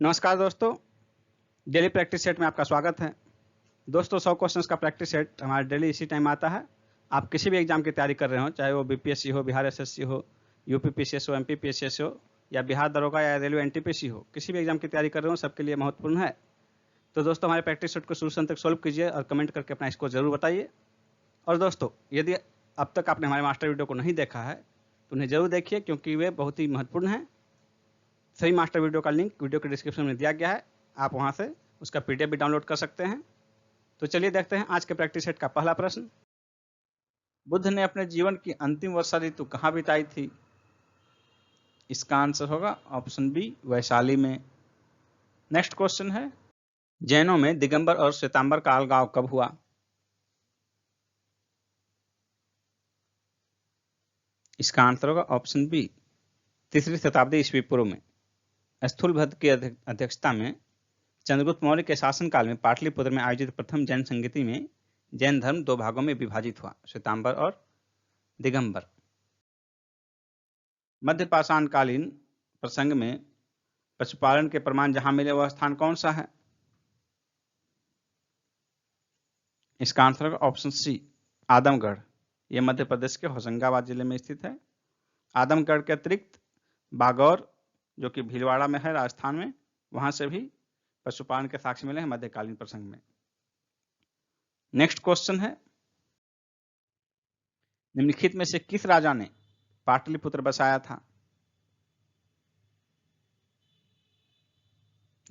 नमस्कार दोस्तों, daily practice set में आपका स्वागत है। दोस्तों 100 क्वेश्चंस का प्रैक्टिस सेट हमारा डेली इसी टाइम आता है। आप किसी भी एग्जाम की तैयारी कर रहे हो, चाहे वो बीपीएससी हो, बिहार एसएससी हो, यूपी पीसीएस हो, एमपी पीसीएस हो या बिहार दरोगा या रेलवे एनटीपीसी हो, किसी भी एग्जाम की तैयारी कर रहे हो, सबके लिए महत्वपूर्ण है। तो दोस्तों हमारे प्रैक्टिस सेट को शुरू से अंत तक सॉल्व कीजिए और कमेंट करके अपना स्कोर जरूर बताइए। और दोस्तों यदि अब तक आपने हमारे मास्टर वीडियो को नहीं देखा है तो उन्हें जरूर देखिए, क्योंकि वे बहुत ही महत्वपूर्ण है। सही मास्टर वीडियो का लिंक वीडियो के डिस्क्रिप्शन में दिया गया है, आप वहां से उसका पीडीएफ भी डाउनलोड कर सकते हैं। तो चलिए देखते हैं आज के प्रैक्टिस सेट का पहला प्रश्न। बुद्ध ने अपने जीवन की अंतिम वर्षा ऋतु कहाँ बिताई थी? इसका आंसर होगा ऑप्शन बी, वैशाली में। नेक्स्ट क्वेश्चन है, जैनों में दिगंबर और श्वेतांबर का अलगाव कब हुआ? इसका आंसर होगा ऑप्शन बी, 3री शताब्दी ईस्वी पूर्व में। स्थूलभद्र की अध्यक्षता में चंद्रगुप्त मौर्य के शासनकाल में पाटलिपुत्र में आयोजित प्रथम जैन संगीति में जैन धर्म दो भागों में विभाजित हुआ, श्वेतांबर और दिगंबर। मध्यपाषाण कालीन प्रसंग में पशुपालन के प्रमाण जहां मिले वह स्थान कौन सा है? इसका आंसर होगा ऑप्शन सी, आदमगढ़। यह मध्य प्रदेश के होशंगाबाद जिले में स्थित है। आदमगढ़ के अतिरिक्त बागौर, जो कि भीलवाड़ा में है राजस्थान में, वहां से भी पशुपालन के साक्ष्य मिले हैं मध्यकालीन प्रसंग में। नेक्स्ट क्वेश्चन है, निम्नलिखित में से किस राजा ने पाटलिपुत्र बसाया था?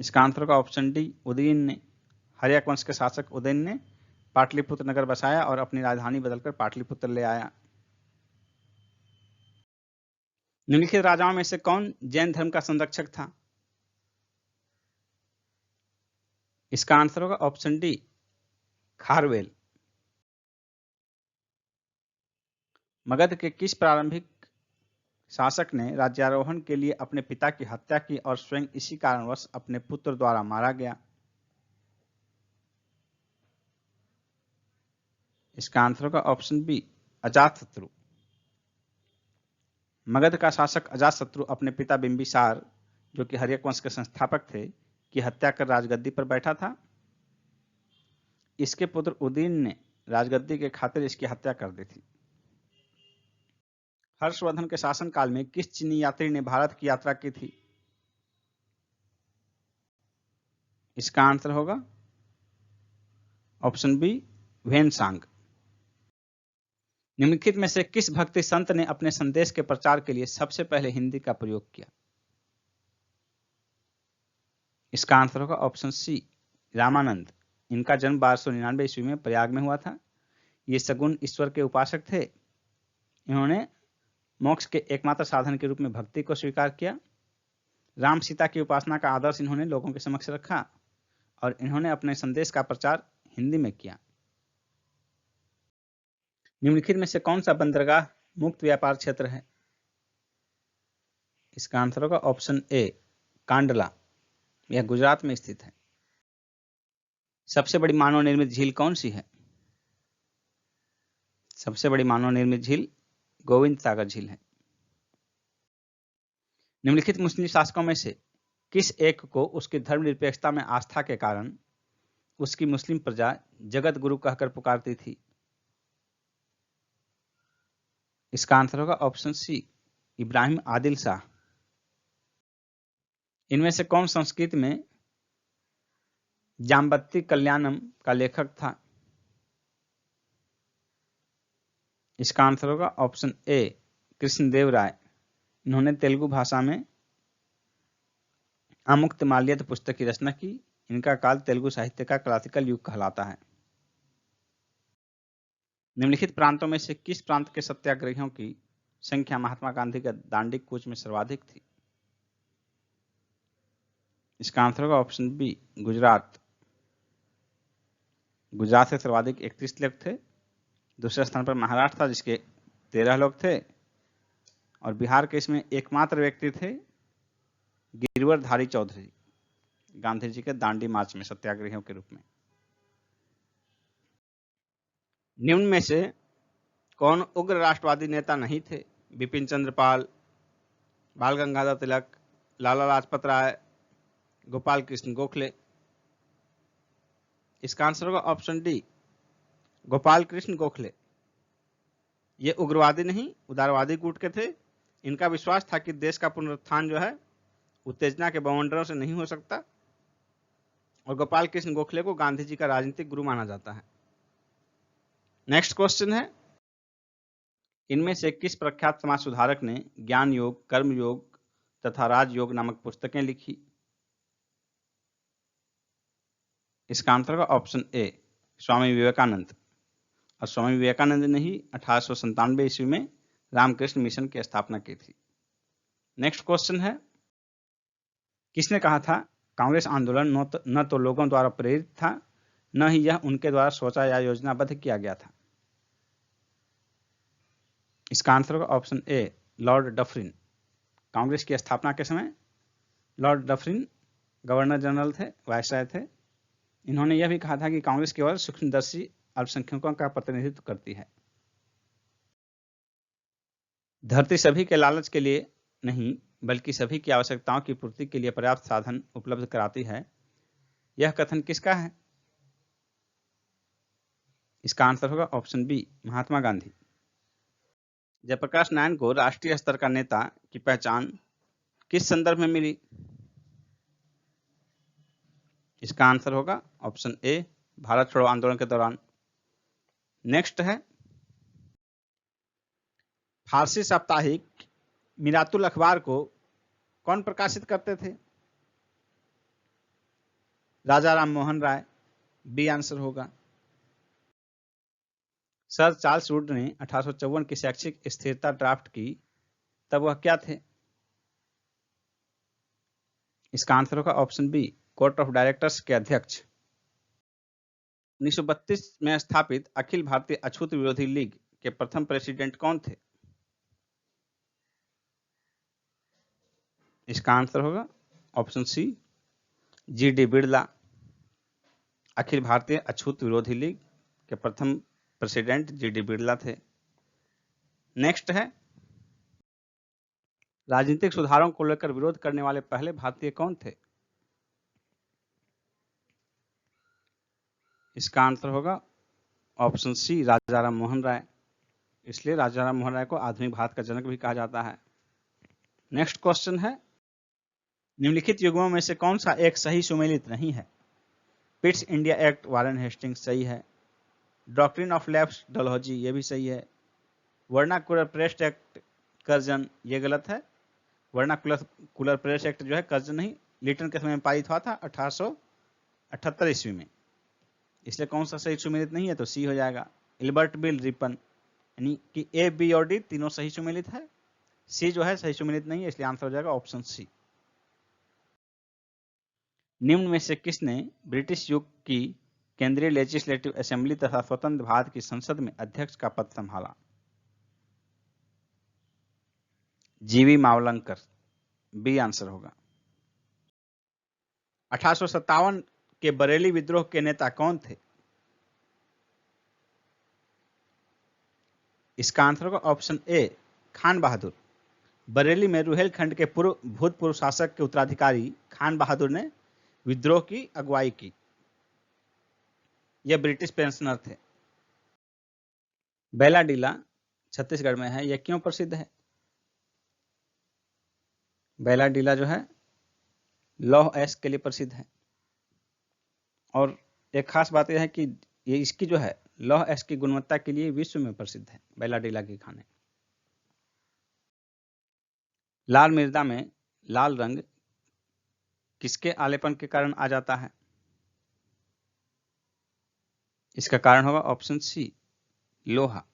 इसका आंसर होगा ऑप्शन डी, उदयन ने। हर्यक वंश के शासक उदयन ने पाटलिपुत्र नगर बसाया और अपनी राजधानी बदलकर पाटलिपुत्र ले आया। निम्नलिखित राजाओं में से कौन जैन धर्म का संरक्षक था? इसका आंसर होगा ऑप्शन डी, खारवेल। मगध के किस प्रारंभिक शासक ने राज्यारोहण के लिए अपने पिता की हत्या की और स्वयं इसी कारणवश अपने पुत्र द्वारा मारा गया? इसका आंसर होगा ऑप्शन बी, अजातशत्रु। मगध का शासक अजातशत्रु अपने पिता बिंबिसार, जो कि हर्यक वंश के संस्थापक थे, की हत्या कर राजगद्दी पर बैठा था। इसके पुत्र उदयन ने राजगद्दी के खातिर इसकी हत्या कर दी थी। हर्षवर्धन के शासनकाल में किस चीनी यात्री ने भारत की यात्रा की थी? इसका आंसर होगा ऑप्शन बी, वेनसांग। निम्नलिखित में से किस भक्ति संत ने अपने संदेश के प्रचार के लिए सबसे पहले हिंदी का प्रयोग किया? इसका आंसर होगा ऑप्शन सी, रामानंद। इनका जन्म 1299 ईस्वी में प्रयाग में हुआ था। ये सगुण ईश्वर के उपासक थे। इन्होंने मोक्ष के एकमात्र साधन के रूप में भक्ति को स्वीकार किया। राम सीता की उपासना का आदर्श इन्होंने लोगों के समक्ष रखा और इन्होंने अपने संदेश का प्रचार हिंदी में किया। निम्नलिखित में से कौन सा बंदरगाह मुक्त व्यापार क्षेत्र है? इसका आंसर होगा ऑप्शन ए, कांडला। यह गुजरात में स्थित है। सबसे बड़ी मानव निर्मित झील कौन सी है? सबसे बड़ी मानव निर्मित झील गोविंद सागर झील है। निम्नलिखित मुस्लिम शासकों में से किस एक को उसकी धर्मनिरपेक्षता में आस्था के कारण उसकी मुस्लिम प्रजा जगत गुरु कहकर पुकारती थी? इसका आंसर होगा ऑप्शन सी, इब्राहिम आदिल शाह। इनमें से कौन संस्कृत में जाम्बत्ती कल्याणम का लेखक था? इसका आंसर होगा ऑप्शन ए, कृष्णदेव राय। इन्होंने तेलुगु भाषा में अमुक्तमाल्यद पुस्तक की रचना की। इनका काल तेलुगु साहित्य का क्लासिकल युग कहलाता है। निम्नलिखित प्रांतों में से किस प्रांत के सत्याग्रहियों की संख्या महात्मा गांधी के दांडी कूच में सर्वाधिक थी? इसका आंसर होगा ऑप्शन बी, गुजरात। गुजरात से सर्वाधिक 31 लोग थे। दूसरे स्थान पर महाराष्ट्र था, जिसके 13 लोग थे। और बिहार के इसमें एकमात्र व्यक्ति थे गिरवरधारी चौधरी, गांधी जी के दांडी मार्च में सत्याग्रहियों के रूप में। निम्न में से कौन उग्र राष्ट्रवादी नेता नहीं थे? बिपिन चंद्र पाल, बाल गंगाधर तिलक, लाला लाजपत राय, गोपाल कृष्ण गोखले। इसका आंसर होगा ऑप्शन डी, गोपाल कृष्ण गोखले। ये उग्रवादी नहीं, उदारवादी गुट के थे। इनका विश्वास था कि देश का पुनरुत्थान जो है उत्तेजना के बवंडरों से नहीं हो सकता, और गोपाल कृष्ण गोखले को गांधी जी का राजनीतिक गुरु माना जाता है। नेक्स्ट क्वेश्चन है, इनमें से किस प्रख्यात समाज सुधारक ने ज्ञान योग, कर्म योग तथा राजयोग नामक पुस्तकें लिखी? इसका आंसर होगा ऑप्शन ए, स्वामी विवेकानंद। और स्वामी विवेकानंद ने ही 1897 ईस्वी में रामकृष्ण मिशन की स्थापना की थी। नेक्स्ट क्वेश्चन है, किसने कहा था कांग्रेस आंदोलन न तो लोगों द्वारा प्रेरित था, न ही यह उनके द्वारा सोचा या योजनाबद्ध किया गया था? इसका आंसर होगा option A, Lord Dufferin. Congress की स्थापना के समय लॉर्ड डफरिन गवर्नर जनरल थे, वायसराय थे। इन्होंने यह भी कहा था कि कांग्रेस केवल सूक्ष्मदर्शी अल्पसंख्यकों का प्रतिनिधित्व करती है। धरती सभी के लालच के लिए नहीं, बल्कि सभी की आवश्यकताओं की पूर्ति के लिए पर्याप्त साधन उपलब्ध कराती है। यह कथन किसका है? इसका आंसर होगा ऑप्शन बी, महात्मा गांधी। जयप्रकाश नारायण को राष्ट्रीय स्तर का नेता की पहचान किस संदर्भ में मिली? इसका आंसर होगा ऑप्शन ए, भारत छोड़ो आंदोलन के दौरान। नेक्स्ट है, फारसी साप्ताहिक मिरातुल अखबार को कौन प्रकाशित करते थे? राजा राम मोहन राय, बी आंसर होगा। सर चार्ल्स वुड ने 1854 की शैक्षिक स्थिरता ड्राफ्ट की, तब वह क्या थे? इसका आंसर होगा option B, court of directors के अध्यक्ष। 1932 में स्थापित अखिल भारतीय अछूत विरोधी लीग के प्रथम प्रेसिडेंट कौन थे? इसका आंसर होगा option C, G D Birla. अखिल भारतीय अछूत विरोधी लीग के प्रथम प्रेसिडेंट जी डी बिड़ला थे। नेक्स्ट है, राजनीतिक सुधारों को लेकर विरोध करने वाले पहले भारतीय कौन थे? इसका आंसर होगा ऑप्शन सी, राजा राम मोहन राय। इसलिए राजा राम मोहन राय को आधुनिक भारत का जनक भी कहा जाता है। नेक्स्ट क्वेश्चन है, निम्नलिखित युग्मों में से कौन सा एक सही सुमेलित नहीं है? Pitt's India act Warren Hastings सही है, डॉक्ट्रिन ऑफ लैप्स डलहौजी ये भी सही है, वर्नाकुलर प्रेस एक्ट कर्जन ये गलत है। वर्नाकुलर प्रेस एक्ट जो है कर्जन नहीं, लिटन के समय में पारित हुआ था 1878 ईस्वी में। इसलिए कौन सा सही सुमेलित नहीं है? तो सी हो जाएगा, इल्बर्ट बिल रिपन। यानी कि ए, बी और डी तीनों सही सुमेलित है, सी जो है सही सुमेलित नहीं है, इसलिए आंसर हो जाएगा ऑप्शन सी। निम्न में से किसने ब्रिटिश युग की केंद्रीय लेजिस्लेटिव असेंबली तथा स्वतंत्र भारत की संसद में अध्यक्ष का पद संभाला? जीवी मावलंकर, बी आंसर होगा। 1857 के बरेली विद्रोह के नेता कौन थे? इसका आंसर होगा ऑप्शन ए, खान बहादुर। बरेली में रुहेलखंड के भूतपूर्व शासक के उत्तराधिकारी खान बहादुर ने विद्रोह की अगुवाई की। यह ब्रिटिश पेंशनर थे। बैलाडीला छत्तीसगढ़ में है, यह क्यों प्रसिद्ध है? बैलाडीला जो है लौह अयस्क के लिए प्रसिद्ध है, और एक खास बात यह है कि ये इसकी जो है लौह अयस्क की गुणवत्ता के लिए विश्व में प्रसिद्ध है बैलाडीला के खाने। लाल मृदा में लाल रंग किसके आलेपन के कारण आ जाता है? इसका कारण होगा ऑप्शन सी, लोहा।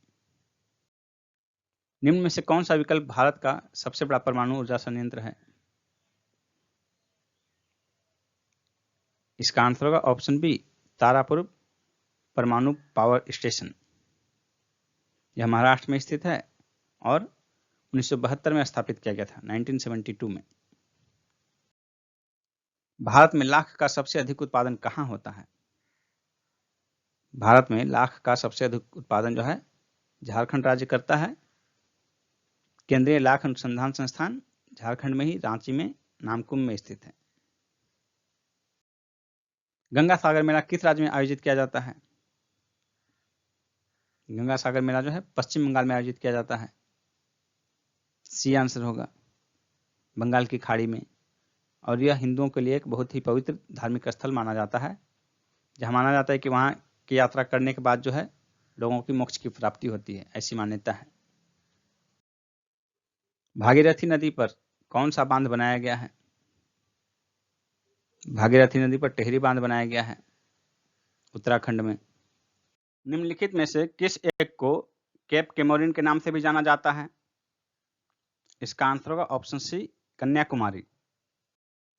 निम्न में से कौन सा विकल्प भारत का सबसे बड़ा परमाणु ऊर्जा संयंत्र है? इसका आंसर होगा ऑप्शन बी, तारापुर परमाणु पावर स्टेशन। यह महाराष्ट्र में स्थित है और 1972 में स्थापित किया गया था, 1972 में। भारत में लाख का सबसे अधिक उत्पादन कहाँ होता है? भारत में लाख का सबसे अधिक उत्पादन जो है झारखंड राज्य करता है। केंद्रीय लाख अनुसंधान संस्थान झारखंड में ही, रांची में, नामकुम में स्थित है। गंगा सागर मेला किस राज्य में आयोजित किया जाता है? गंगा सागर मेला जो है पश्चिम बंगाल में आयोजित किया जाता है। सी आंसर होगा, बंगाल की खाड़ी में। और यह हिंदुओं के लिए एक बहुत ही पवित्र धार्मिक स्थल माना जाता है, जहाँ माना जाता है कि वहाँ की यात्रा करने के बाद जो है लोगों की मोक्ष की प्राप्ति होती है, ऐसी मान्यता है। भागीरथी नदी पर कौन सा बांध बनाया गया है? भागीरथी नदी पर टेहरी बांध बनाया गया है उत्तराखंड में। निम्नलिखित में से किस एक को केप केमोरिन के नाम से भी जाना जाता है? इसका आंसर होगा ऑप्शन सी, कन्याकुमारी।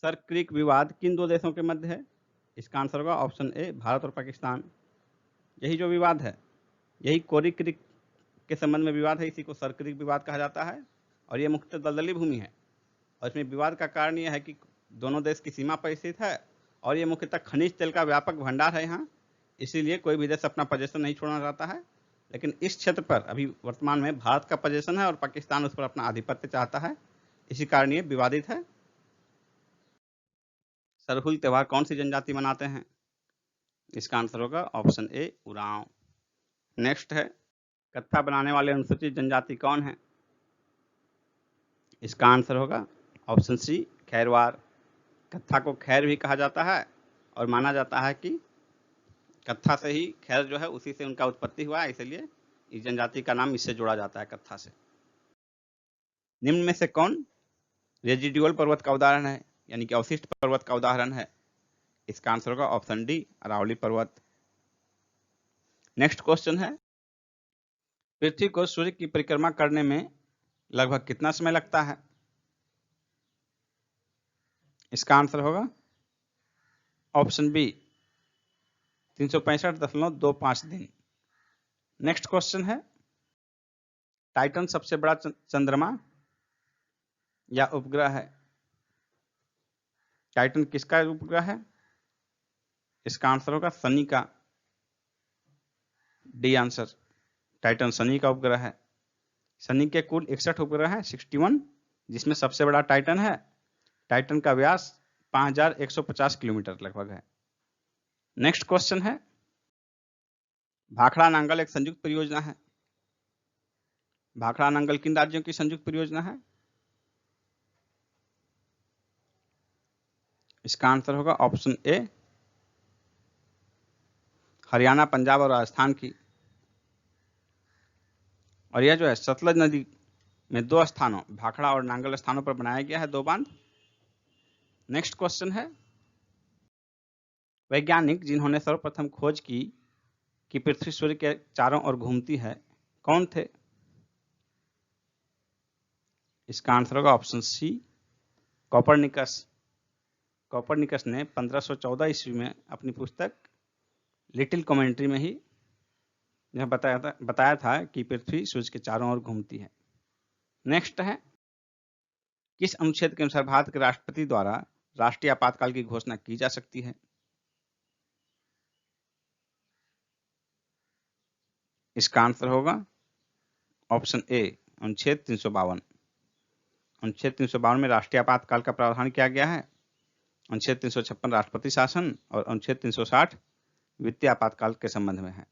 सर क्रीक विवाद किन दो देशों के मध्य है? इसका आंसर होगा ऑप्शन ए, भारत और पाकिस्तान। यही जो विवाद है, यही कोरी क्रीक के संबंध में विवाद है, इसी को सर क्रीक विवाद कहा जाता है। और ये मुख्यतः दलदली भूमि है, और इसमें विवाद का कारण यह है कि दोनों देश की सीमा पर स्थित है, और ये मुख्यतः खनिज तेल का व्यापक भंडार है यहाँ, इसीलिए कोई भी देश अपना पोजीशन नहीं छोड़ना चाहता है। लेकिन इस क्षेत्र पर अभी वर्तमान में भारत का पोजीशन है और पाकिस्तान उस पर अपना आधिपत्य चाहता है, इसी कारण ये विवादित है। सरहुल त्यौहार कौन सी जनजाति मनाते हैं? इसका आंसर होगा ऑप्शन ए, उरांव। नेक्स्ट है, कत्था बनाने वाले अनुसूचित जनजाति कौन है? इसका आंसर होगा ऑप्शन सी, खैरवार। कत्था को खैर भी कहा जाता है, और माना जाता है कि कत्था से ही खैर जो है उसी से उनका उत्पत्ति हुआ है, इसलिए इस जनजाति का नाम इससे जोड़ा जाता है, कत्था से। निम्न में से कौन रेजिडुअल पर्वत का उदाहरण है, यानी कि अवशिष्ट पर्वत का उदाहरण है? इसका आंसर होगा ऑप्शन डी, अरावली पर्वत। नेक्स्ट क्वेश्चन है, पृथ्वी को सूर्य की परिक्रमा करने में लगभग कितना समय लगता है? इसका आंसर होगा ऑप्शन बी, 365.25 दिन। नेक्स्ट क्वेश्चन है, टाइटन सबसे बड़ा चंद्रमा या उपग्रह है? टाइटन किसका उपग्रह है? इसका आंसर होगा शनि का, डी आंसर। टाइटन शनि का उपग्रह है। शनि के कुल 61 उपग्रह हैं, 61, जिसमें सबसे बड़ा टाइटन है। टाइटन का व्यास 5150 किलोमीटर लगभग है। नेक्स्ट क्वेश्चन है, भाखड़ा नांगल एक संयुक्त परियोजना है। भाखड़ा नांगल किन राज्यों की संयुक्त परियोजना है? इसका आंसर होगा ऑप्शन ए, हरियाणा, पंजाब और राजस्थान की। और यह जो है सतलज नदी में 2 स्थानों, भाखड़ा और नांगल स्थानों पर बनाया गया है 2 बांध। नेक्स्ट क्वेश्चन है, वैज्ञानिक जिन्होंने सर्वप्रथम खोज की कि पृथ्वी सूर्य के चारों ओर घूमती है, कौन थे? इसका आंसर होगा ऑप्शन सी, कोपरनिकस। कोपरनिकस ने 1514 ईस्वी में अपनी पुस्तक लिटिल कमेंट्री में ही यह बताया था कि पृथ्वी सूर्य के चारों ओर घूमती है। नेक्स्ट है, किस अनुच्छेद के अनुसार भारत के राष्ट्रपति द्वारा राष्ट्रीय आपातकाल की घोषणा की जा सकती है? इसका आंसर होगा ऑप्शन ए, अनुच्छेद 352। अनुच्छेद 352 में राष्ट्रीय आपातकाल का प्रावधान किया गया है। अनुच्छेद 356 राष्ट्रपति शासन और अनुच्छेद 360 वित्तीय आपातकाल के संबंध में है।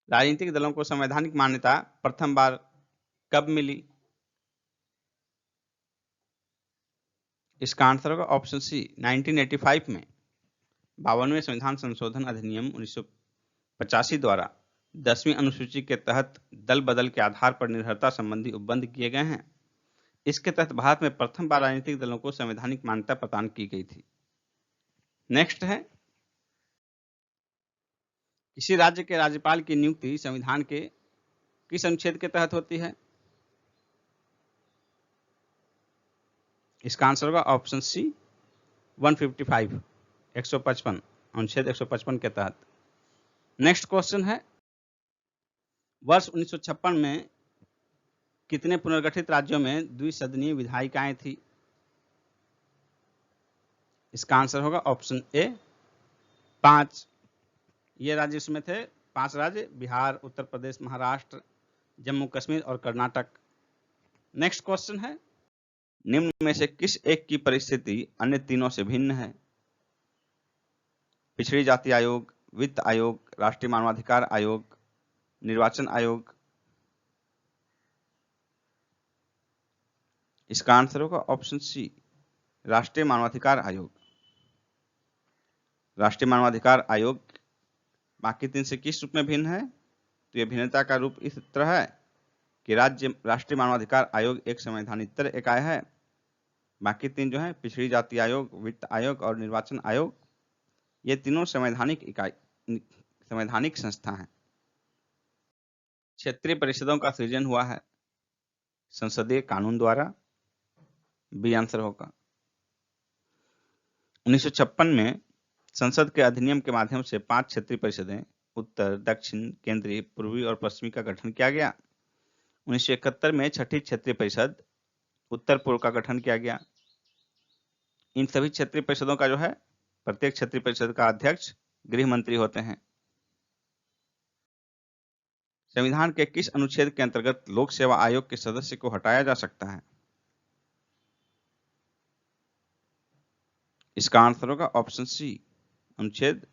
राजनीतिक दलों को संवैधानिक मान्यता प्रथम बार कब मिली? इसका आंसर होगा ऑप्शन सी, 1985 में 52वें संविधान संशोधन अधिनियम 1985 द्वारा 10वीं अनुसूची के तहत दल बदल के आधार पर निर्भरता संबंधी उपबंध किए गए हैं। इसके तहत भारत में प्रथम बार राजनीतिक दलों को संवैधानिक मान्यता प्रदान की गई थी। नेक्स्ट है, किसी राज्य के राज्यपाल की नियुक्ति संविधान के किस अनुच्छेद के तहत होती है? इसका आंसर होगा ऑप्शन सी, 155, 155, अनुच्छेद 155 के तहत। नेक्स्ट क्वेश्चन है, वर्ष 1956 में कितने पुनर्गठित राज्यों में द्विसदनीय विधायिकाएं थी? इसका आंसर होगा ऑप्शन ए, 5। ये राज्य इसमें थे 5 राज्य, बिहार, उत्तर प्रदेश, महाराष्ट्र, जम्मू कश्मीर और कर्नाटक। नेक्स्ट क्वेश्चन है, निम्न में से किस एक की परिस्थिति अन्य तीनों से भिन्न है? पिछड़ी जाति आयोग, वित्त आयोग, राष्ट्रीय मानवाधिकार आयोग, निर्वाचन आयोग। इसका आंसर होगा ऑप्शन सी, राष्ट्रीय मानवाधिकार आयोग। राष्ट्रीय मानवाधिकार आयोग बाकी तीन से किस रूप में भिन्न है? तो यह भिन्नता का रूप इस तरह है कि राष्ट्रीय मानवाधिकार आयोग एक संवैधानिक इकाई है, बाकी तीन जो है पिछड़ी जाति आयोग, वित्त आयोग और निर्वाचन आयोग, ये तीनों संवैधानिक संस्था हैं। क्षेत्रीय परिषदों का सृजन हुआ है संसदीय कानून द्वारा। बी आंसर होगा। 1956 में संसद के अधिनियम के माध्यम से 5 क्षेत्रीय परिषदें उत्तर, दक्षिण, केंद्रीय, पूर्वी और पश्चिमी का गठन किया गया। 1971 में छठी क्षेत्रीय परिषद उत्तर पूर्व का गठन किया गया। इन सभी क्षेत्रीय परिषदों का जो है प्रत्येक क्षेत्रीय परिषद का अध्यक्ष गृह मंत्री होते हैं। संविधान के किस अनुच्छेद के अंतर्गत लोक सेवा आयोग के सदस्य को हटाया जा सकता है? इसका आंसर होगा ऑप्शन सी, अनुच्छेद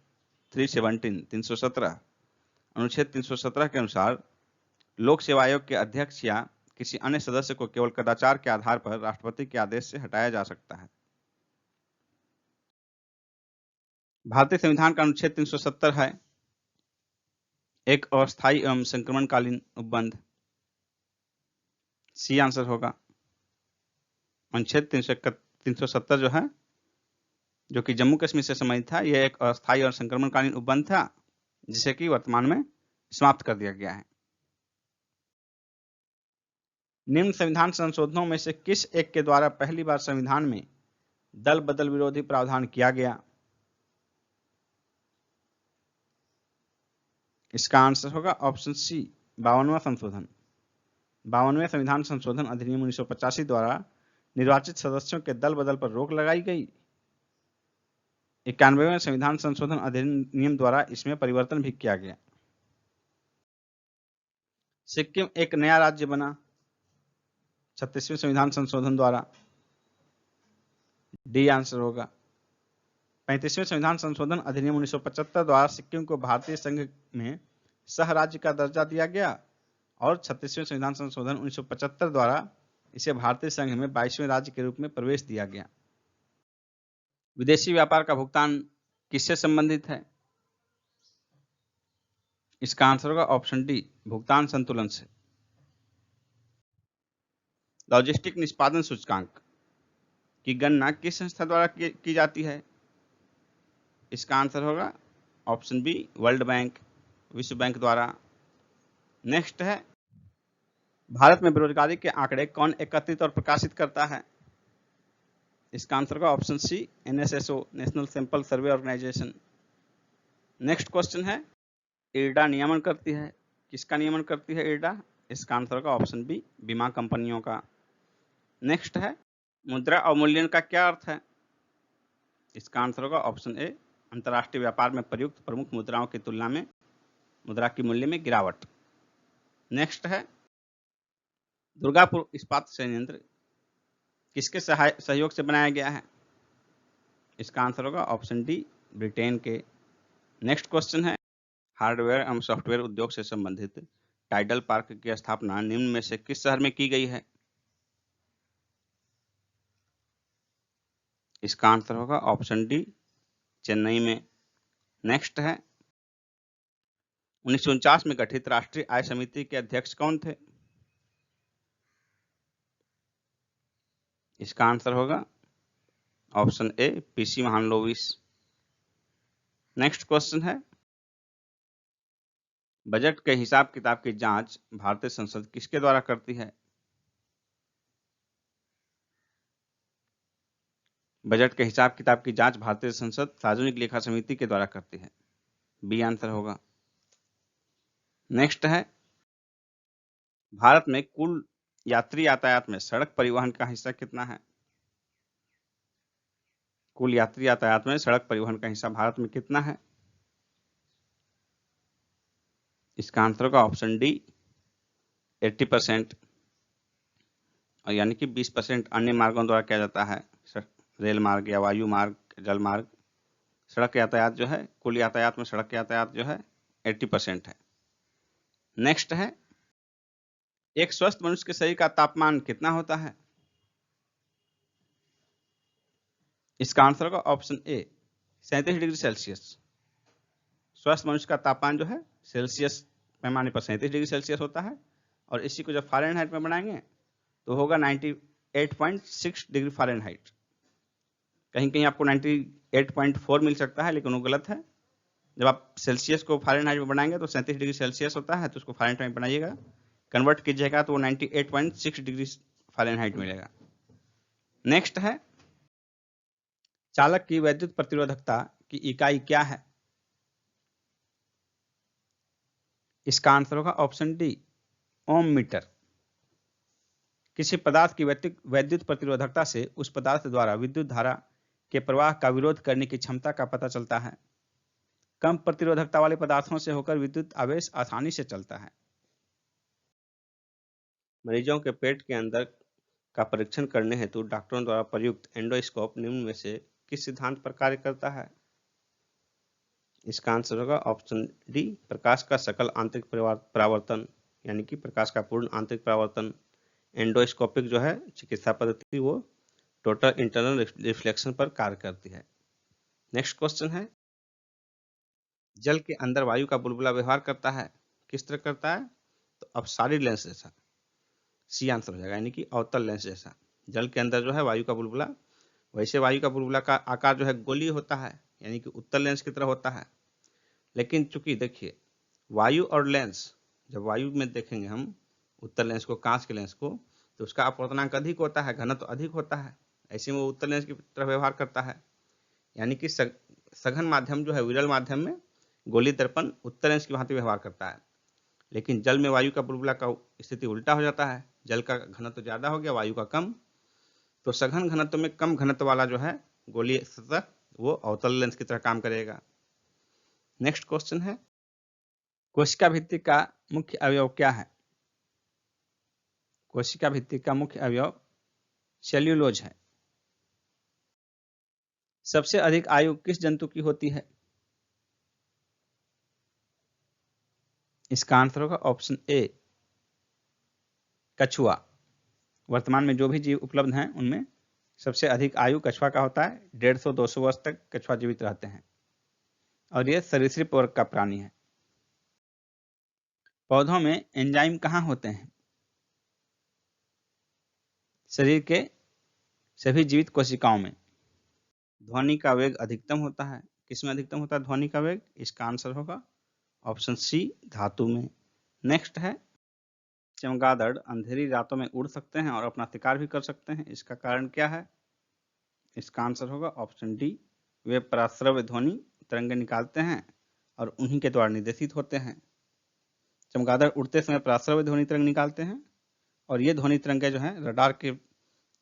317। अनुच्छेद 317 के अनुसार लोक सेवा आयोग के अध्यक्ष या किसी अन्य सदस्य को केवल कदाचार के आधार पर राष्ट्रपति के आदेश से हटाया जा सकता है। भारतीय संविधान का अनुच्छेद 370 है एक अस्थायी एवं संक्रमणकालीन उपबंध। सी आंसर होगा। अनुच्छेद 370 जो है, जो कि जम्मू कश्मीर से संबंधित था, यह एक अस्थायी और संक्रमणकालीन उपबंध था जिसे कि वर्तमान में समाप्त कर दिया गया है। निम्न संविधान संशोधनों में से किस एक के द्वारा पहली बार संविधान में दल बदल विरोधी प्रावधान किया गया? इसका आंसर होगा ऑप्शन सी, 52वां संशोधन। 52वें संविधान संशोधन अधिनियम 1985 द्वारा निर्वाचित सदस्यों के दल बदल पर रोक लगाई गई। 91वें संविधान संशोधन अधिनियम द्वारा इसमें परिवर्तन भी किया गया। सिक्किम एक नया राज्य बना 36वें संविधान संशोधन द्वारा। डी आंसर होगा। 35वें संविधान संशोधन अधिनियम 1975 द्वारा सिक्किम को भारतीय संघ में सह राज्य का दर्जा दिया गया और 36वें संविधान संशोधन 1975 द्वारा इसे भारतीय संघ में 22वें राज्य के रूप में प्रवेश दिया गया। विदेशी व्यापार का भुगतान किससे संबंधित है? इसका आंसर होगा ऑप्शन डी, भुगतान संतुलन से। लॉजिस्टिक निष्पादन सूचकांक की गणना किस संस्था द्वारा की जाती है? इसका आंसर होगा ऑप्शन बी, वर्ल्ड बैंक, विश्व बैंक द्वारा। नेक्स्ट है, भारत में बेरोजगारी के आंकड़े कौन एकत्रित और प्रकाशित करता है? इसका आंसर होगा option C, NSSO, national sample survey organisation. Next question है, इरडा नियमन करती है, किसका नियमन करती है इरडा? इसका आंसर होगा ऑप्शन बी, बीमा कंपनियों का। नेक्स्ट है, मुद्रा अवमूल्यन का क्या अर्थ है? इसका आंसर होगा ऑप्शन ए, अंतर्राष्ट्रीय व्यापार में प्रयुक्त प्रमुख मुद्राओं की तुलना में मुद्रा की मूल्य में गिरावट। नेक्स्ट है, दुर्गापुर इस्पात संयंत्र किसके सहयोग से बनाया गया है? इसका आंसर होगा ऑप्शन डी, ब्रिटेन के। नेक्स्ट क्वेश्चन है, हार्डवेयर एवं सॉफ्टवेयर उद्योग से संबंधित टाइडल पार्क की स्थापना निम्न में से किस शहर में की गई है? इसका आंसर होगा ऑप्शन डी, चेन्नई में। नेक्स्ट है, 1949 में गठित राष्ट्रीय आय समिति के अध्यक्ष कौन थे? इसका आंसर होगा option A, PC Mahalanobis. Next question है, बजट के हिसाब किताब की जांच भारतीय संसद किसके द्वारा करती है? बजट के हिसाब किताब की जांच भारतीय संसद सार्वजनिक लेखा समिति के द्वारा करती है। बी आंसर होगा। नेक्स्ट है, भारत में कुल यात्री यातायात में सड़क परिवहन का हिस्सा कितना है? कुल यात्री यातायात में सड़क परिवहन का हिस्सा भारत में कितना है? इसका आंसर होगा ऑप्शन डी, 80%। और यानी कि 20% अन्य मार्गों द्वारा किया जाता है, रेल मार्ग या वायु मार्ग, जल मार्ग। सड़क यातायात जो है, कुल यातायात में सड़क यातायात जो है 80% है। नेक्स्ट है, एक स्वस्थ मनुष्य के शरीर का तापमान कितना होता है? इसका आंसर होगा ऑप्शन ए 37 डिग्री सेल्सियस। स्वस्थ मनुष्य का तापमान जो है सेल्सियस पैमाने पर 37 डिग्री सेल्सियस होता है, और इसी को जब फ़ारेनहाइट में बनाएंगे तो होगा 98.6 डिग्री फ़ारेनहाइट। कहीं कहीं आपको 98.4 मिल सकता है, लेकिन वो गलत है। जब आप सेल्सियस को फ़ारेनहाइट में बनाएंगे तो 37 डिग्री सेल्सियस होता है, तो उसको फ़ारेनहाइट में बनाइएगा, कन्वर्ट कीजिएगा तो वो 98.6 डिग्री फ़ारेनहाइट मिलेगा। नेक्स्ट है, चालक की वैद्युत प्रतिरोधकता की इकाई क्या है? इसका आंसर होगा ऑप्शन डी ओम मीटर। किसी पदार्थ की वैद्युत प्रतिरोधकता से उस पदार्थ द्वारा विद्युत धारा के प्रवाह का विरोध करने की क्षमता का पता चलता है। कम प्रतिरोधकता वाले पदार्थों से होकर विद्युत आवेश आसानी से चलता है। मरीजों के पेट के अंदर का परीक्षण करने हेतु डॉक्टरों द्वारा प्रयुक्त एंडोस्कोप निम्न में से किस सिद्धांत पर कार्य करता है? इसका आंसर होगा ऑप्शन डी प्रकाश का सकल आंतरिक परावर्तन, यानी कि प्रकाश का पूर्ण आंतरिक परावर्तन। एंडोस्कोपिक जो है चिकित्सा पद्धति वो टोटल इंटरनल रिफ्लेक्शन पर कार्य करती है। नेक्स्ट क्वेश्चन है, जल के अंदर वायु का बुलबुला व्यवहार करता है, किस तरह करता है? तो अपसारी लेंस जैसा, सी आंसर हो जाएगा, यानी कि अवतल लेंस जैसा। जल के अंदर जो है वायु का बुलबुला, वैसे वायु का बुलबुला का आकार जो है गोलीय होता है, यानी कि उत्तल लेंस की तरह होता है। लेकिन चूंकि देखिए वायु और लेंस, जब वायु में देखेंगे हम उत्तल लेंस को, कांच के लेंस को, तो उसका अपवर्तनांक अधिक होता है, घनत्व तो अधिक होता है, ऐसे में वो उत्तल लेंस की तरह व्यवहार करता है। यानी कि सघन माध्यम जो है, विरल माध्यम में गोलीय दर्पण उत्तल लेंस की भांति व्यवहार करता है। लेकिन जल में वायु का बुलबुला का स्थिति उल्टा हो जाता है, जल का घनत्व ज्यादा हो गया, वायु का कम, तो सघन घनत्व में कम घनत्व वाला जो है गोलीय सतह वो अवतल लेंस की तरह काम करेगा। नेक्स्ट क्वेश्चन है, कोशिका भित्ति का मुख्य अवयव क्या है? कोशिका भित्ति का मुख्य अवयव सेल्यूलोज है। सबसे अधिक आयु किस जंतु की होती है? इसका आंसर होगा ऑप्शन ए कछुआ। वर्तमान में जो भी जीव उपलब्ध हैं उनमें सबसे अधिक आयु कछुआ का होता है। 150-200 वर्ष तक कछुआ जीवित रहते हैं, और यह सरीसृप वर्ग का प्राणी है। पौधों में एंजाइम कहाँ होते हैं? शरीर के सभी जीवित कोशिकाओं में। ध्वनि का वेग अधिकतम होता है, किसमें अधिकतम होता है ध्वनि का वेग? इसका आंसर होगा ऑप्शन सी धातु में। नेक्स्ट है, चमगादड़ अंधेरी रातों में उड़ सकते हैं और अपना शिकार भी कर सकते हैं, इसका कारण क्या है? इसका आंसर होगा ऑप्शन डी वे पराश्रव्य ध्वनि तरंगे निकालते हैं और उन्हीं के द्वारा निर्देशित होते हैं। चमगादड़ उड़ते समय पराश्रव्य ध्वनि तरंग निकालते हैं, और ये ध्वनि तरंगें जो हैं रडार की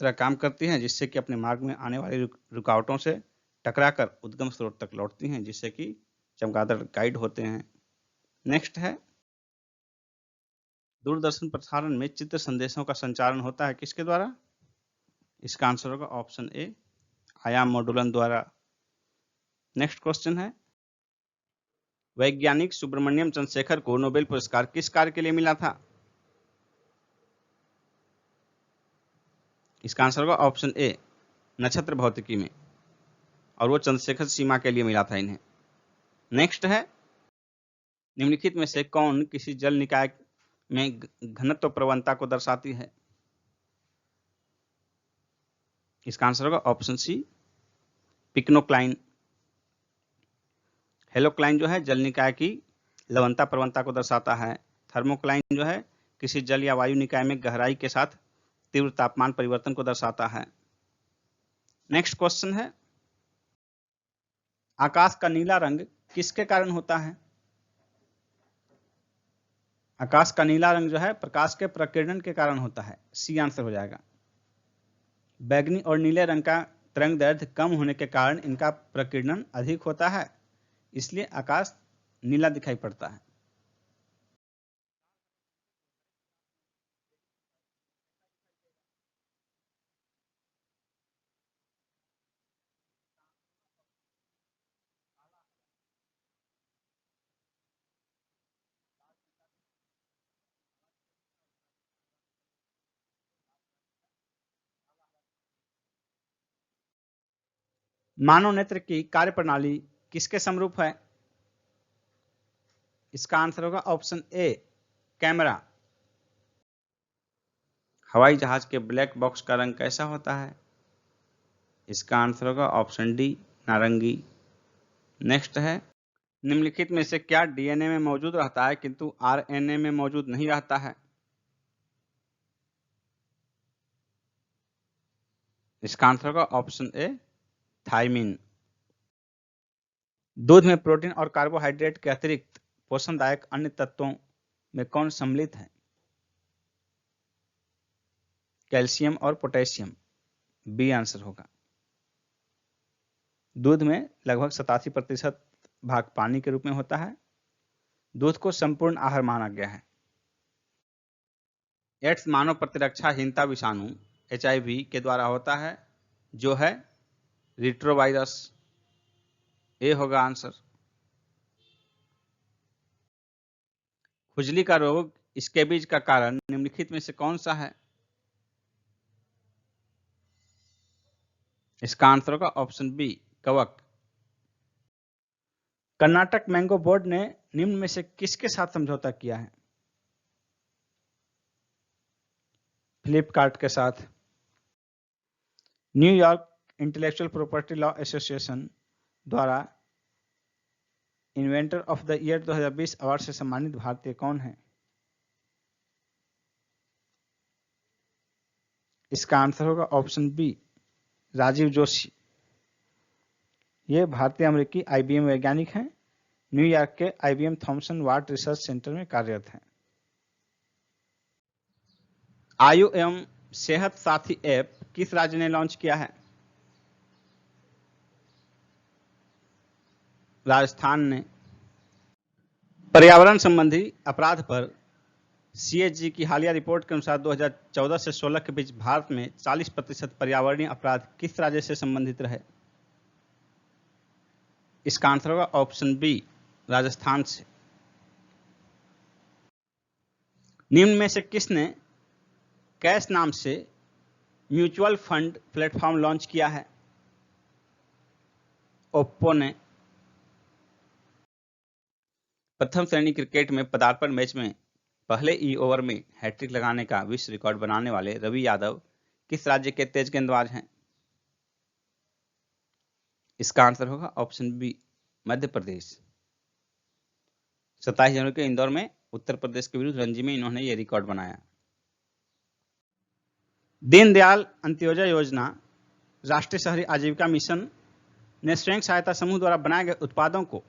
तरह काम करती हैं, जिससे कि अपने मार्ग में आने वाली रुकावटों से टकराकर उद्गम स्रोत तक लौटती हैं, जिससे कि चमगादड़ गाइड होते हैं। नेक्स्ट है, दूरदर्शन प्रसारण में चित्र संदेशों का संचारण होता है किसके द्वारा? इसका आंसर होगा ऑप्शन ए आयाम मॉडुलन द्वारा। नेक्स्ट क्वेश्चन है, वैज्ञानिक सुब्रमण्यम चंद्रशेखर को नोबेल पुरस्कार किस कार्य के लिए मिला था? इसका आंसर होगा ऑप्शन ए नक्षत्र भौतिकी में, और वो चंद्रशेखर सीमा के लिए मिला था इन्हें। नेक्स्ट है, निम्नलिखित में से कौन किसी जल निकाय में घनत्व प्रवणता को दर्शाती है? इसका आंसर होगा ऑप्शन सी पिक्नोक्लाइन। हेलोक्लाइन जो है जल निकाय की लवणता प्रवणता को दर्शाता है। थर्मोक्लाइन जो है किसी जल या वायु निकाय में गहराई के साथ तीव्र तापमान परिवर्तन को दर्शाता है। नेक्स्ट क्वेश्चन है, आकाश का नीला रंग किसके कारण होता है? आकाश का नीला रंग जो है प्रकाश के प्रकीर्णन के कारण होता है, सी आंसर हो जाएगा। बैगनी और नीले रंग का तरंग दैर्ध्य कम होने के कारण इनका प्रकीर्णन अधिक होता है, इसलिए आकाश नीला दिखाई पड़ता है। मानव नेत्र की कार्यप्रणाली किसके समरूप है? इसका आंसर होगा ऑप्शन ए, कैमरा। हवाई जहाज के ब्लैक बॉक्स का रंग कैसा होता है? इसका आंसर होगा ऑप्शन डी, नारंगी। नेक्स्ट है, निम्नलिखित में से क्या डीएनए में मौजूद रहता है किंतु आरएनए में मौजूद नहीं रहता है? इसका आंसर होगा ऑप्शन ए, थायमिन। दूध में प्रोटीन और कार्बोहाइड्रेट के अतिरिक्त पोषणदायक अन्य तत्वों में कौन सम्मिलित है? कैल्शियम और पोटेशियम, बी आंसर होगा। दूध में लगभग 87% भाग पानी के रूप में होता है। दूध को संपूर्ण आहार माना गया है। एड्स मानव प्रतिरक्षाहीनता विषाणु HIV के द्वारा होता है, जो है रिट्रोवायरस, ए होगा आंसर। खुजली का रोग, स्कैबिज का कारण निम्नलिखित में से कौन सा है? इसका आंसर होगा ऑप्शन बी, कवक। कर्नाटक मैंगो बोर्ड ने निम्न में से किसके साथ समझौता किया है? फ्लिपकार्ट के साथ। New York intellectual property law association द्वारा inventor of the year 2020 award से सम्मानित भारतीय कौन है? इसका आंसर होगा ऑप्शन बी, राजीव जोशी। ये भारतीय अमेरिकी IBM वैज्ञानिक हैं। न्यूयॉर्क के IBM थॉमसन वाट रिसर्च सेंटर में कार्यरत हैं। आयु एवं सेहत साथी ऐप किस राज्य ने लॉन्च किया है? राजस्थान ने। पर्यावरण संबंधी अपराध पर CAG की हालिया रिपोर्ट के अनुसार 2014 से 16 के बीच भारत में 40% पर्यावरणीय अपराध किस राज्य से संबंधित रहे? इसका आंसर होगा ऑप्शन बी, राजस्थान से। निम्न में से किसने कैश नाम से म्यूचुअल फंड प्लेटफॉर्म लॉन्च किया है? ओप्पो ने। प्रथम श्रेणी क्रिकेट में पदार्पण मैच में पहले ही ओवर में हैट्रिक लगाने का विश्व रिकॉर्ड बनाने वाले रवि यादव किस राज्य के तेज गेंदबाज हैं? इसका आंसर होगा ऑप्शन बी, मध्य प्रदेश। 27 जनवरी को इंदौर में उत्तर प्रदेश के विरुद्ध रणजी में इन्होंने ये रिकॉर्ड बनाया। दीनदयाल अंत्योदय योजना राष्ट्रीय शहरी आजीविका मिशन ने स्वयं सहायता समूह द्वारा बनाए गए उत्पादों को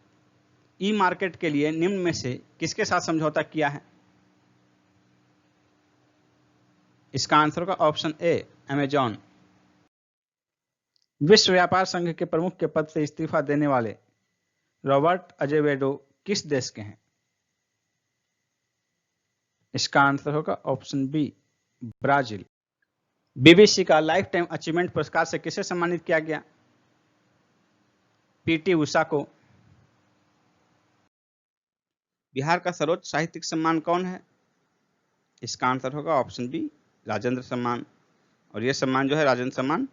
ई मार्केट के लिए निम्न में से किसके साथ समझौता किया है? इसका आंसर होगा ऑप्शन ए, अमेजॉन। विश्व व्यापार संघ के प्रमुख के पद से इस्तीफा देने वाले रॉबर्ट अजेवेडो किस देश के हैं? इसका आंसर होगा ऑप्शन बी, ब्राजील। BBC का लाइफ टाइम अचीवमेंट पुरस्कार से किसे सम्मानित किया गया? PT उषा को। बिहार का सर्वोच्च साहित्यिक सम्मान कौन है? इसका आंसर होगा ऑप्शन बी, राजेंद्र सम्मान। और यह सम्मान जो है राजेंद्र सम्मान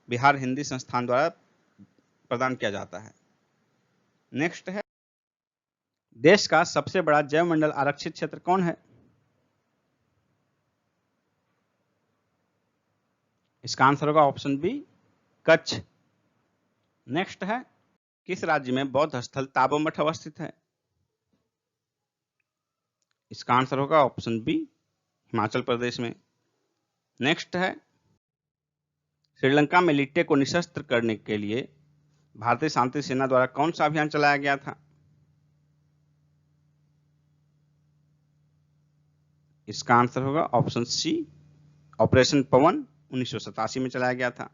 बिहार हिंदी संस्थान द्वारा प्रदान किया जाता है। नेक्स्ट है, देश का सबसे बड़ा जैव मंडल आरक्षित क्षेत्र कौन है? इसका आंसर होगा ऑप्शन बी, कच्छ। नेक्स्ट है, किस राज्य में बौद्ध स्थल ताबो मठ अवस्थित है? इसका आंसर होगा ऑप्शन बी, हिमाचल प्रदेश में। नेक्स्ट है, श्रीलंका में लिट्टे को निशस्त्र करने के लिए भारतीय शांति सेना द्वारा कौन सा अभियान चलाया गया था? इसका आंसर होगा ऑप्शन सी, ऑपरेशन पवन 1987 में चलाया गया था।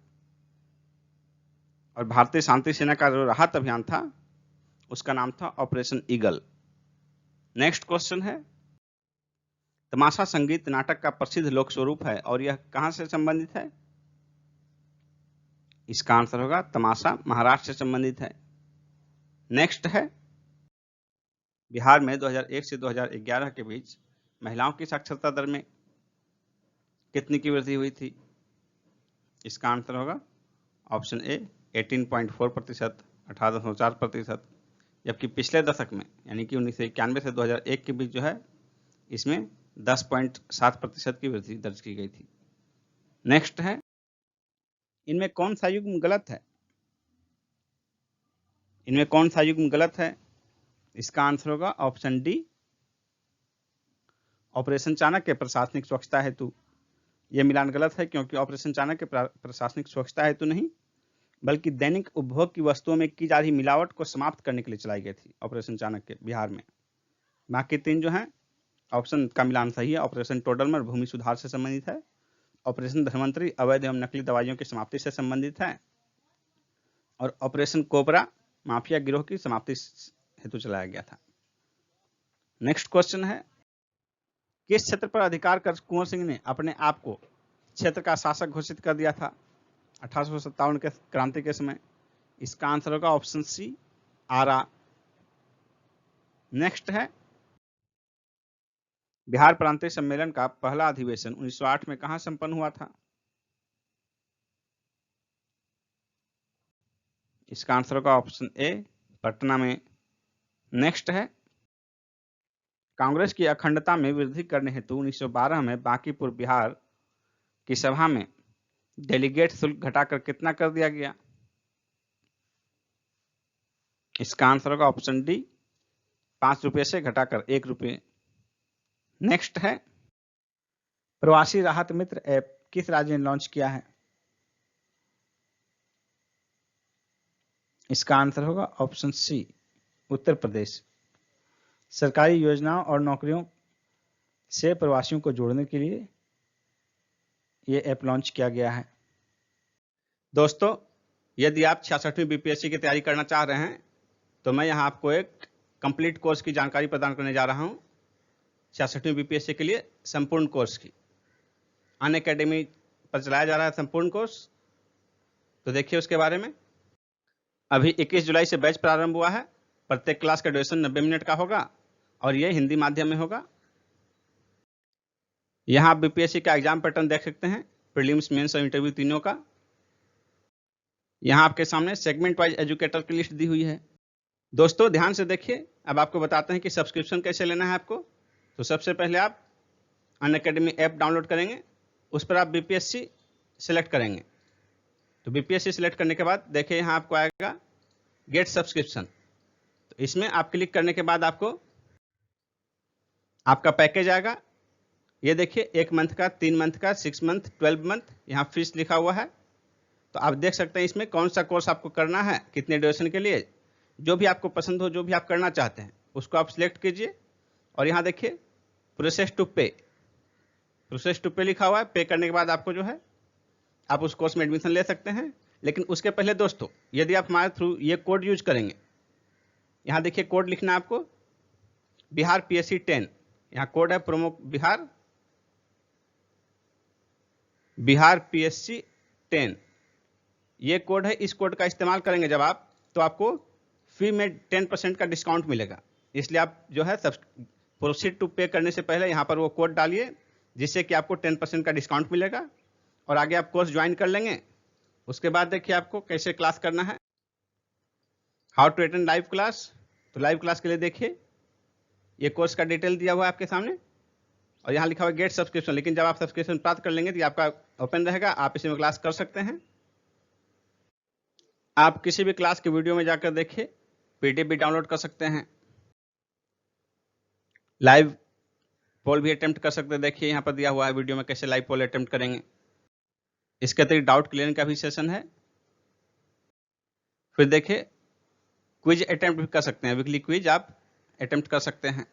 और भारतीय शांति सेना का जो राहत अभियान था उसका नाम था ऑपरेशन ईगल। नेक्स्ट क्वेश्चन है, तमाशा संगीत नाटक का प्रसिद्ध लोक स्वरूप है और यह कहां से संबंधित है? इसका आंसर होगा तमाशा महाराष्ट्र से संबंधित है। नेक्स्ट है, बिहार में 2001 से 2011 के बीच महिलाओं की साक्षरता दर में कितनी की वृद्धि हुई थी? इसका आंसर होगा ऑप्शन ए, 18.4%, 18.4%, जबकि पिछले दशक में यानी कि 1991 से 2001 के बीच जो है इसमें 10.7% की वृद्धि दर्ज की गई थी। नेक्स्ट है, इनमें कौन सा युग्म गलत है? इनमें कौन सा युग्म गलत है? इसका आंसर होगा ऑप्शन डी, ऑपरेशन चाणक्य प्रशासनिक स्वच्छता हेतु। यह मिलान गलत है क्योंकि ऑपरेशन चाणक्य प्रशासनिक स्वच्छता हेतु नहीं बल्कि दैनिक उपभोग की वस्तुओं में की जा रही मिलावट को समाप्त करने के लिए चलाई गई थी ऑपरेशन चाणक्य बिहार में। बाकी तीन जो हैं ऑप्शन का मिलान सही है। ऑपरेशन टोडरमल भूमि सुधार से संबंधित है, ऑपरेशन धनवंतरी अवैध एवं नकली दवाइयों की समाप्ति से संबंधित है, और ऑपरेशन कोबरा माफिया गिरोह की समाप्ति हेतु चलाया गया था। नेक्स्ट क्वेश्चन है, किस क्षेत्र पर अधिकार कर कुंवर सिंह ने अपने आप को क्षेत्र का शासक घोषित कर दिया था 1857 के क्रांति के समय? इसका आंसर होगा ऑप्शन सी, आरा। नेक्स्ट है, बिहार प्रांतीय सम्मेलन का पहला अधिवेशन 1908 में कहां संपन्न हुआ था? इसका आंसर होगा ऑप्शन ए, पटना में। नेक्स्ट है, कांग्रेस की अखंडता में वृद्धि करने हेतु 1912 में बांकीपुर बिहार की सभा में डेलीगेट शुल्क घटाकर कितना कर दिया गया? इसका आंसर होगा ऑप्शन डी, 5 रुपये से घटाकर 1 रुपये। नेक्स्ट है, प्रवासी राहत मित्र ऐप किस राज्य ने लॉन्च किया है? इसका आंसर होगा ऑप्शन सी, उत्तर प्रदेश। सरकारी योजनाओं और नौकरियों से प्रवासियों को जोड़ने के लिए यह ऐप लॉन्च किया गया है। दोस्तों, यदि आप 66वीं बीपीएससी की तैयारी करना चाह रहे हैं तो मैं यहां आपको एक कंप्लीट कोर्स की जानकारी प्रदान करने जा रहा हूं 66वीं बीपीएससी के लिए संपूर्ण कोर्स की। अनअकैडमी पर चलाया जा रहा है संपूर्ण कोर्स, तो देखिए उसके बारे में। अभी 21 जुलाई से बैच प्रारंभ हुआ है। प्रत्येक क्लास का ड्यूरेशन 90 मिनट का होगा और यह हिंदी माध्यम में होगा। यहां आप बीपीएससी का एग्जाम पैटर्न देख सकते हैं, प्रीलिम्स, मेंस और इंटरव्यू तीनों का। यहां आपके सामने सेगमेंट वाइज एजुकेटर की लिस्ट दी हुई है। दोस्तों ध्यान से देखिए, अब आपको बताते हैं कि सब्सक्रिप्शन कैसे लेना है आपको। तो सबसे पहले आप अनअकैडमी ऐप डाउनलोड करेंगे, उस पर आप बीपीएससी सिलेक्ट करेंगे। तो बीपीएससी सिलेक्ट करने के बाद देखिए यहाँ आपको आएगा गेट सब्सक्रिप्शन। तो इसमें आप क्लिक करने के बाद आपको आपका पैकेज आएगा। ये देखिए 1 मंथ का, 3 मंथ का, 6 मंथ, 12 मंथ, यहाँ फीस लिखा हुआ है। तो आप देख सकते हैं इसमें कौन सा कोर्स आपको करना है, कितने ड्यूरेशन के लिए। जो भी आपको पसंद हो, जो भी आप करना चाहते हैं उसको आप सिलेक्ट कीजिए। और यहाँ देखिए प्रोसेस टू पे, प्रोसेस टू पे लिखा हुआ है। पे करने के बाद आपको जो है आप उस कोर्स में एडमिशन ले सकते हैं। लेकिन उसके पहले दोस्तों, यदि आप हमारे थ्रू ये कोड यूज करेंगे, यहाँ देखिए कोड लिखना है आपको, बिहार पीएससी 10। यहाँ कोड है प्रोमो बिहार पीएससी 10। ये कोड है। इस कोड का इस्तेमाल करेंगे जब आप, तो आपको फी में 10% का डिस्काउंट मिलेगा। इसलिए आप जो है प्रोसीड टू पे करने से पहले यहाँ पर वो कोड डालिए, जिससे कि आपको 10% का डिस्काउंट मिलेगा और आगे आप कोर्स ज्वाइन कर लेंगे। उसके बाद देखिए आपको कैसे क्लास करना है, how to attend live class. तो लाइव क्लास के लिए देखिए ये कोर्स का डिटेल दिया हुआ है आपके सामने और यहाँ लिखा हुआ है गेट सब्सक्रिप्शन। लेकिन जब आप सब्सक्रिप्शन प्राप्त कर लेंगे तो आपका ओपन रहेगा, आप इसी में क्लास कर सकते हैं। आप किसी भी क्लास के वीडियो में जाकर देखिए, पीडीएफ भी डाउनलोड कर सकते हैं, लाइव पोल भी अटेम्प्ट कर सकते हैं। देखिए यहाँ पर दिया हुआ है वीडियो में कैसे लाइव पोल अटेम्प्ट करेंगे। इसके अतिरिक्त डाउट क्लियर का भी सेशन है। फिर देखिए क्विज अटेम्प्ट भी कर सकते हैं, वीकली क्विज आप अटेम्प्ट कर सकते हैं।